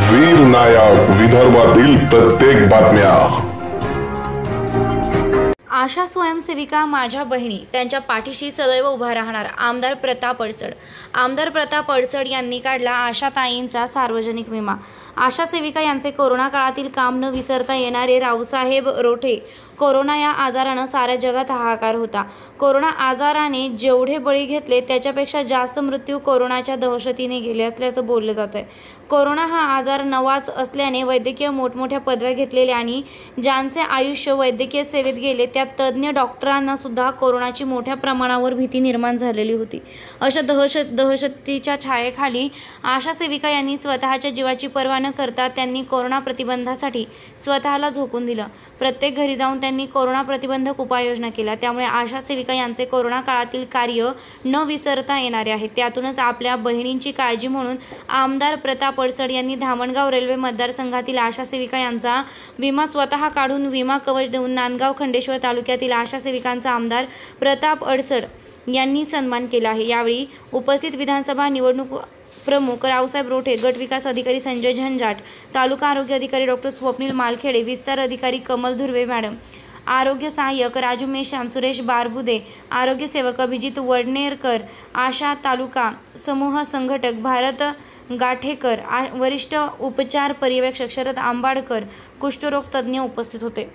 वीर नायक विदर्भातील प्रत्येक बातम्या। आशा स्वयंसेविका माझ्या बहिणी त्यांच्या पाठीशी सदैव उभा राहणार। आमदार प्रताप अडसड। आमदार प्रताप अडसड यांनी काढला आशाताईंचा सार्वजनिक विमा। आशा सेविका यांचे कोरोना काळातील काम न विसरता येणारे रावसाहेब रोठे। कोरोना या आजारानं साऱ्या जगात हाहाकार होता। कोरोना आजाराने जेवढे बळी घेतले त्याच्यापेक्षा जास्त मृत्यू कोरोनाच्या दहशतीने गेले असल्याचं बोललं जात आहे। कोरोना हा आजार नवाच असल्याने वैद्यकीय मोठमोठ्या पदव्या घेतलेल्या आणि ज्यांचे आयुष्य वैद्यकीय सेवेत गेले त्या तज्ज्ञ डॉक्टरांना सुद्धा कोरोनाची मोठ्या प्रमाणावर भीती निर्माण झालेली होती। अशा दहशतीच्या छायेखाली आशा सेविका यांनी स्वतःच्या जीवाची पर्वा न करता त्यांनी कोरोना प्रतिबंधासाठी स्वतःला झोकून दिलं। प्रत्येक घरी जाऊन त्यांनी कोरोना प्रतिबंधक उपाययोजना केल्या। त्यामुळे आशा सेविका यांचे कोरोना काळातील कार्य न विसरता येणारे आहे। त्यातूनच आपल्या बहिणींची काळजी म्हणून आमदार प्रताप अडसड यांनी धामणगाव रेल्वे मतदारसंघातील आशा सेविका यांचा विमा स्वतः काढून विमा कवच देऊन नांदगाव खंडेश्वर तालुक्यातील आशा सेविकांचा आमदार प्रताप अडसड यांनी सन्मान केला आहे। यावेळी उपस्थित विधानसभा निवडणूक प्रमुख रावसाहेब रोठे, गट विकास अधिकारी संजय झंजाट, तालुका आरोग्य अधिकारी डॉक्टर स्वप्नील मालखेडे, विस्तार अधिकारी कमल धुर्वे मॅडम, आरोग्य सहाय्यक राजू मेश्राम, सुरेश बारबुदे, आरोग्य सेवक अभिजित वडनेरकर, आशा तालुका समूह संघटक भारत गाठेकर, वरिष्ठ उपचार पर्यवेक्षक शरद आंबाडकर, कुष्ठरोग तज्ज्ञ उपस्थित होते।